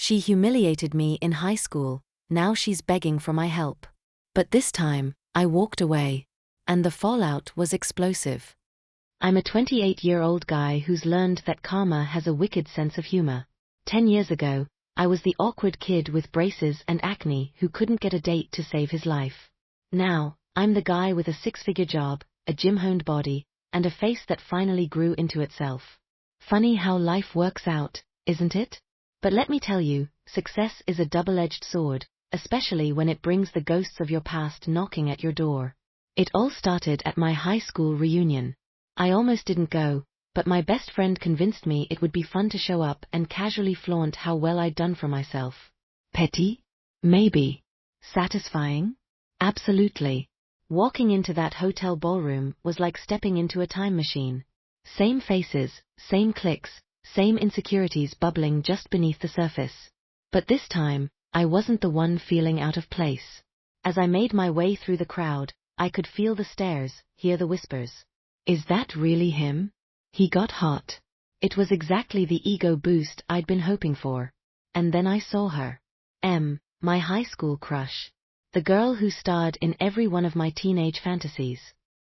She humiliated me in high school, now she's begging for my help. But this time, I walked away. And the fallout was explosive. I'm a 28-year-old guy who's learned that karma has a wicked sense of humor. 10 years ago, I was the awkward kid with braces and acne who couldn't get a date to save his life. Now, I'm the guy with a six-figure job, a gym-honed body, and a face that finally grew into itself. Funny how life works out, isn't it? But let me tell you, success is a double-edged sword, especially when it brings the ghosts of your past knocking at your door. It all started at my high school reunion. I almost didn't go, but my best friend convinced me it would be fun to show up and casually flaunt how well I'd done for myself. Petty? Maybe. Satisfying? Absolutely. Walking into that hotel ballroom was like stepping into a time machine. Same faces, same cliques, same insecurities bubbling just beneath the surface. But this time, I wasn't the one feeling out of place. As I made my way through the crowd, I could feel the stares, hear the whispers. Is that really him? He got hot. It was exactly the ego boost I'd been hoping for. And then I saw her. My high school crush. The girl who starred in every one of my teenage fantasies.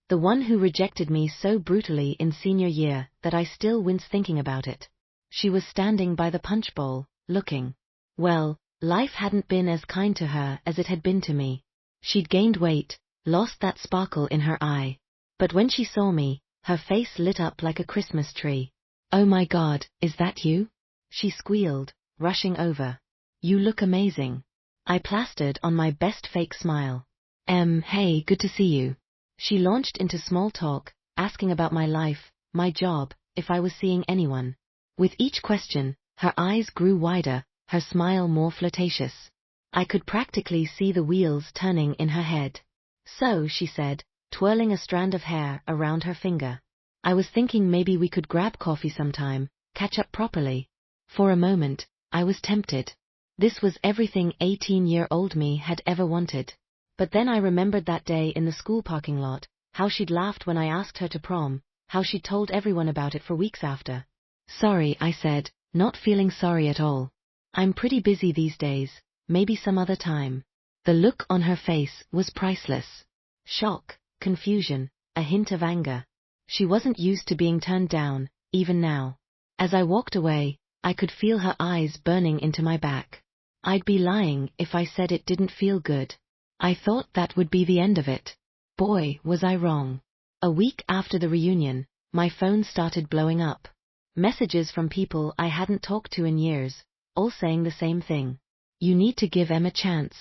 The one who rejected me so brutally in senior year that I still wince thinking about it. She was standing by the punch bowl, looking. Well, life hadn't been as kind to her as it had been to me. She'd gained weight, lost that sparkle in her eye. But when she saw me, her face lit up like a Christmas tree. Oh my God, is that you? She squealed, rushing over. You look amazing. I plastered on my best fake smile. Hey, good to see you. She launched into small talk, asking about my life, my job, if I was seeing anyone. With each question, her eyes grew wider, her smile more flirtatious. I could practically see the wheels turning in her head. So, she said, twirling a strand of hair around her finger. I was thinking maybe we could grab coffee sometime, catch up properly. For a moment, I was tempted. This was everything 18-year-old me had ever wanted. But then I remembered that day in the school parking lot, how she'd laughed when I asked her to prom, how she'd told everyone about it for weeks after. Sorry, I said, not feeling sorry at all. I'm pretty busy these days, maybe some other time. The look on her face was priceless. Shock, confusion, a hint of anger. She wasn't used to being turned down, even now. As I walked away, I could feel her eyes burning into my back. I'd be lying if I said it didn't feel good. I thought that would be the end of it. Boy, was I wrong. A week after the reunion, my phone started blowing up. Messages from people I hadn't talked to in years, all saying the same thing. You need to give Em a chance.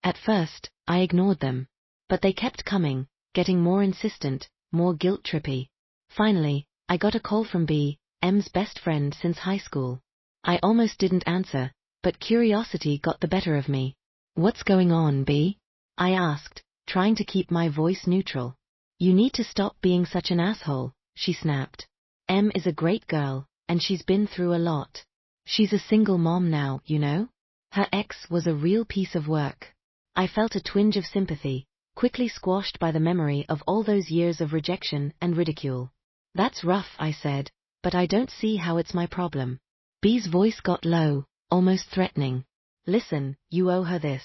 At first, I ignored them. But they kept coming, getting more insistent, more guilt-trippy. Finally, I got a call from B, Em's best friend since high school. I almost didn't answer, but curiosity got the better of me. What's going on, B? I asked, trying to keep my voice neutral. You need to stop being such an asshole, she snapped. Em is a great girl, and she's been through a lot. She's a single mom now, you know? Her ex was a real piece of work. I felt a twinge of sympathy, quickly squashed by the memory of all those years of rejection and ridicule. That's rough, I said, but I don't see how it's my problem. B's voice got low, almost threatening. Listen, you owe her this.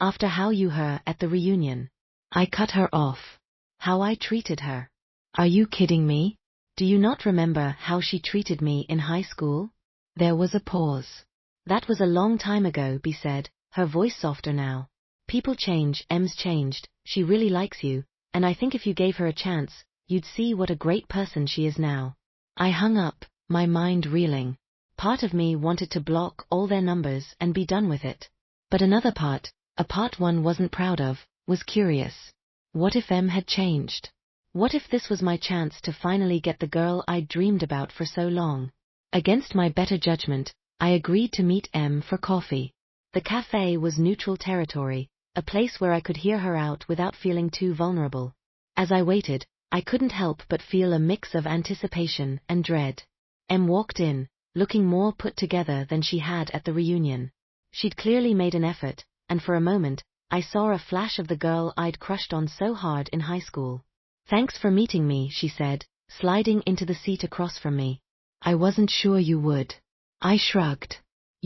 After how you her at the reunion. I cut her off. How I treated her. Are you kidding me? Do you not remember how she treated me in high school? There was a pause. That was a long time ago, B said, her voice softer now. People change, Em's changed, she really likes you, and I think if you gave her a chance, you'd see what a great person she is now. I hung up, my mind reeling. Part of me wanted to block all their numbers and be done with it. But another part, a part one wasn't proud of, was curious. What if Em had changed? What if this was my chance to finally get the girl I'd dreamed about for so long? Against my better judgment, I agreed to meet Em for coffee. The cafe was neutral territory, a place where I could hear her out without feeling too vulnerable. As I waited, I couldn't help but feel a mix of anticipation and dread. Em walked in, looking more put together than she had at the reunion. She'd clearly made an effort, and for a moment, I saw a flash of the girl I'd crushed on so hard in high school. Thanks for meeting me, she said, sliding into the seat across from me. I wasn't sure you would. I shrugged.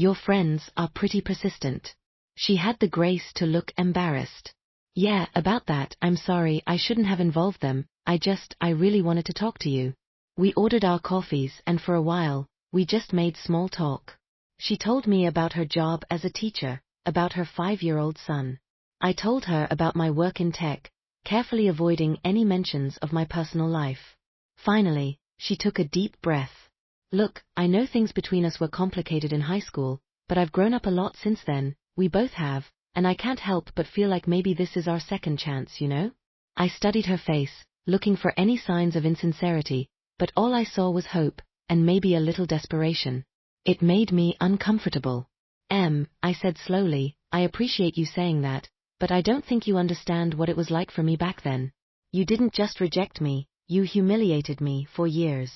Your friends are pretty persistent. She had the grace to look embarrassed. Yeah, about that, I'm sorry, I shouldn't have involved them, I really wanted to talk to you. We ordered our coffees and for a while, we just made small talk. She told me about her job as a teacher, about her 5-year-old son. I told her about my work in tech, carefully avoiding any mentions of my personal life. Finally, she took a deep breath. Look, I know things between us were complicated in high school, but I've grown up a lot since then, we both have, and I can't help but feel like maybe this is our second chance, you know? I studied her face, looking for any signs of insincerity, but all I saw was hope, and maybe a little desperation. It made me uncomfortable. I said slowly, I appreciate you saying that, but I don't think you understand what it was like for me back then. You didn't just reject me, you humiliated me for years.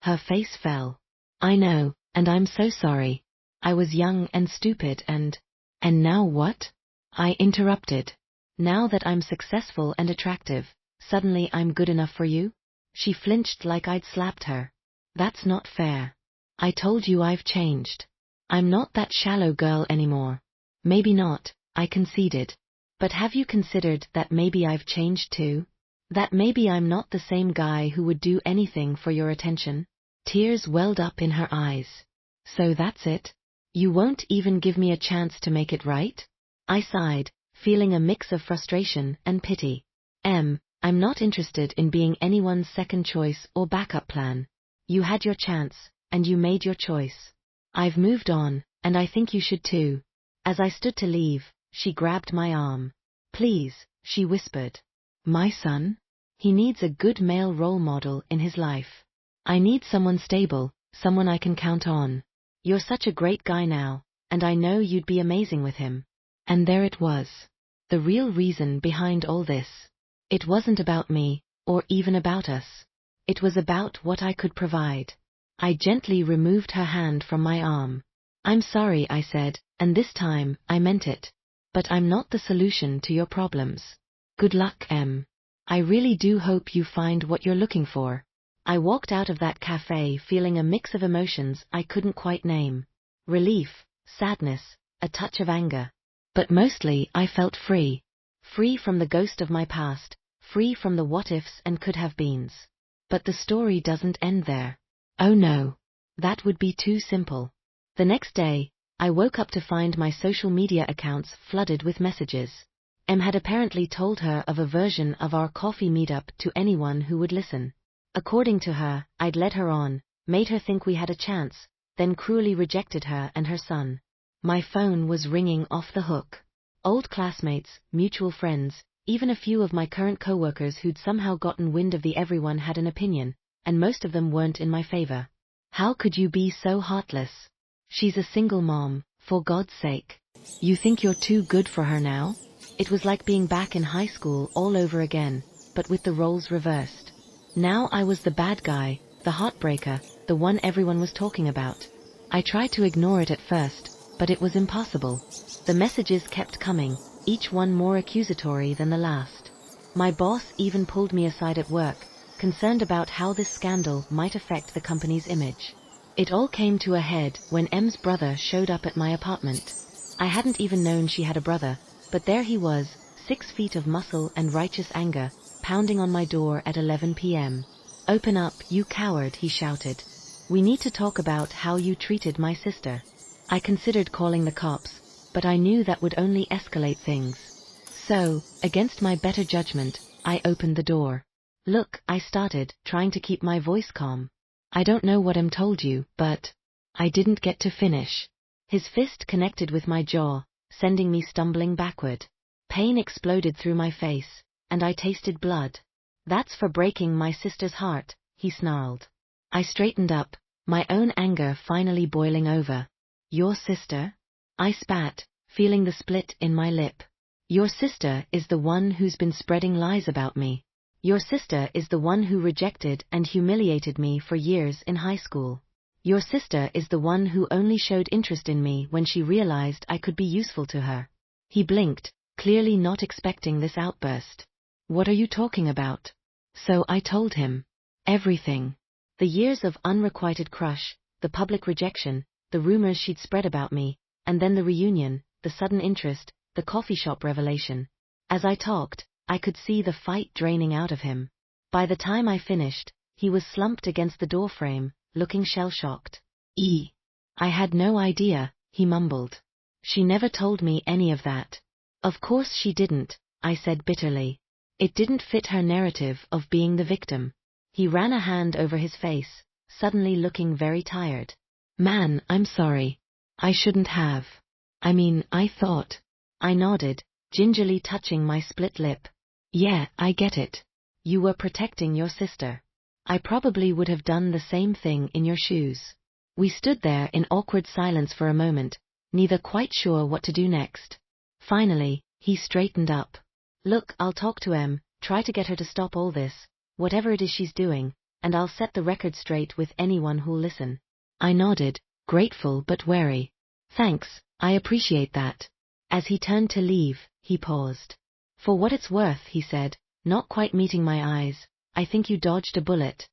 Her face fell. I know, and I'm so sorry. I was young and stupid and now what? I interrupted. Now that I'm successful and attractive, suddenly I'm good enough for you? She flinched like I'd slapped her. That's not fair. I told you I've changed. I'm not that shallow girl anymore. Maybe not, I conceded. But have you considered that maybe I've changed too? That maybe I'm not the same guy who would do anything for your attention? Tears welled up in her eyes. So that's it? You won't even give me a chance to make it right? I sighed, feeling a mix of frustration and pity. I'm not interested in being anyone's second choice or backup plan. You had your chance, and you made your choice. I've moved on, and I think you should too. As I stood to leave, she grabbed my arm. Please, she whispered. My son? He needs a good male role model in his life. I need someone stable, someone I can count on. You're such a great guy now, and I know you'd be amazing with him. And there it was. The real reason behind all this. It wasn't about me, or even about us. It was about what I could provide. I gently removed her hand from my arm. I'm sorry, I said, and this time, I meant it. But I'm not the solution to your problems. Good luck, I really do hope you find what you're looking for. I walked out of that cafe feeling a mix of emotions I couldn't quite name. Relief, sadness, a touch of anger. But mostly I felt free. Free from the ghost of my past, free from the what-ifs and could-have-beens. But the story doesn't end there. Oh no. That would be too simple. The next day, I woke up to find my social media accounts flooded with messages. Had apparently told her of a version of our coffee meetup to anyone who would listen. According to her, I'd led her on, made her think we had a chance, then cruelly rejected her and her son. My phone was ringing off the hook. Old classmates, mutual friends, even a few of my current coworkers who'd somehow gotten wind of the everyone had an opinion, and most of them weren't in my favor. How could you be so heartless? She's a single mom, for God's sake. You think you're too good for her now? It was like being back in high school all over again, but with the roles reversed. Now I was the bad guy, the heartbreaker, the one everyone was talking about. I tried to ignore it at first, but it was impossible. The messages kept coming, each one more accusatory than the last. My boss even pulled me aside at work, concerned about how this scandal might affect the company's image. It all came to a head when M's brother showed up at my apartment. I hadn't even known she had a brother, but there he was, 6 feet of muscle and righteous anger, pounding on my door at 11 p.m. Open up, you coward, he shouted. We need to talk about how you treated my sister. I considered calling the cops, but I knew that would only escalate things. So, against my better judgment, I opened the door. Look, I started, trying to keep my voice calm. I don't know what told you, but I didn't get to finish. His fist connected with my jaw, sending me stumbling backward. Pain exploded through my face, and I tasted blood. That's for breaking my sister's heart, he snarled. I straightened up, my own anger finally boiling over. Your sister? I spat, feeling the split in my lip. Your sister is the one who's been spreading lies about me. Your sister is the one who rejected and humiliated me for years in high school. Your sister is the one who only showed interest in me when she realized I could be useful to her. He blinked, clearly not expecting this outburst. What are you talking about? So I told him. Everything. The years of unrequited crush, the public rejection, the rumors she'd spread about me, and then the reunion, the sudden interest, the coffee shop revelation. As I talked, I could see the fight draining out of him. By the time I finished, he was slumped against the doorframe, looking shell-shocked. I had no idea, he mumbled. She never told me any of that. Of course she didn't, I said bitterly. It didn't fit her narrative of being the victim. He ran a hand over his face, suddenly looking very tired. Man, I'm sorry. I shouldn't have. I thought. I nodded, gingerly touching my split lip. Yeah, I get it. You were protecting your sister. I probably would have done the same thing in your shoes. We stood there in awkward silence for a moment, neither quite sure what to do next. Finally, he straightened up. Look, I'll talk to Em, try to get her to stop all this, whatever it is she's doing, and I'll set the record straight with anyone who'll listen. I nodded, grateful but wary. Thanks, I appreciate that. As he turned to leave, he paused. For what it's worth, he said, not quite meeting my eyes, I think you dodged a bullet.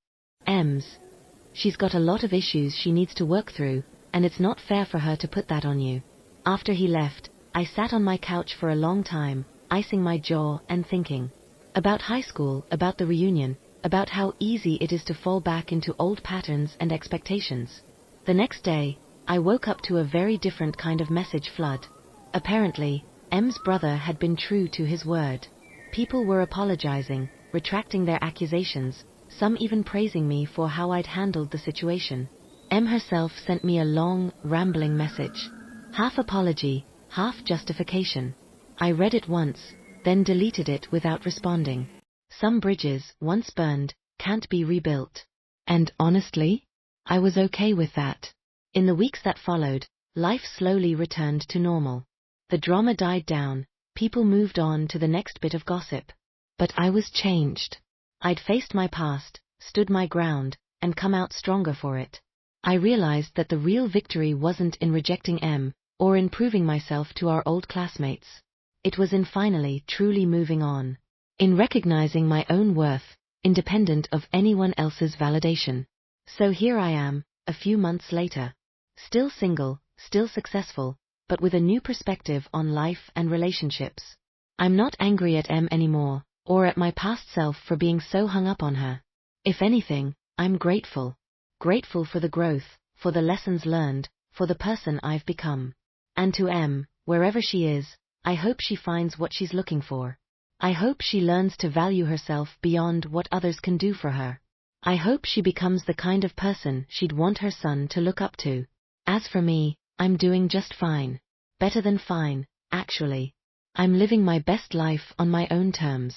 She's got a lot of issues she needs to work through, and it's not fair for her to put that on you. After he left, I sat on my couch for a long time, icing my jaw and thinking. About high school, about the reunion, about how easy it is to fall back into old patterns and expectations. The next day, I woke up to a very different kind of message flood. Apparently, M's brother had been true to his word. People were apologizing, retracting their accusations, some even praising me for how I'd handled the situation. M herself sent me a long, rambling message. Half apology, half justification. I read it once, then deleted it without responding. Some bridges, once burned, can't be rebuilt. And honestly, I was okay with that. In the weeks that followed, life slowly returned to normal. The drama died down, people moved on to the next bit of gossip. But I was changed. I'd faced my past, stood my ground, and come out stronger for it. I realized that the real victory wasn't in rejecting M, or in proving myself to our old classmates. It was in finally, truly moving on. In recognizing my own worth, independent of anyone else's validation. So here I am, a few months later. Still single, still successful, but with a new perspective on life and relationships. I'm not angry at M anymore, or at my past self for being so hung up on her. If anything, I'm grateful. Grateful for the growth, for the lessons learned, for the person I've become. And to M, wherever she is, I hope she finds what she's looking for. I hope she learns to value herself beyond what others can do for her. I hope she becomes the kind of person she'd want her son to look up to. As for me, I'm doing just fine. Better than fine, actually. I'm living my best life on my own terms.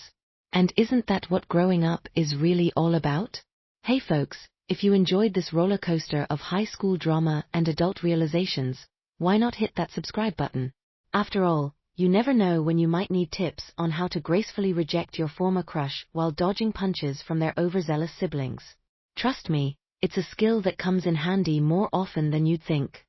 And isn't that what growing up is really all about? Hey folks, if you enjoyed this roller coaster of high school drama and adult realizations, why not hit that subscribe button? After all, you never know when you might need tips on how to gracefully reject your former crush while dodging punches from their overzealous siblings. Trust me, it's a skill that comes in handy more often than you'd think.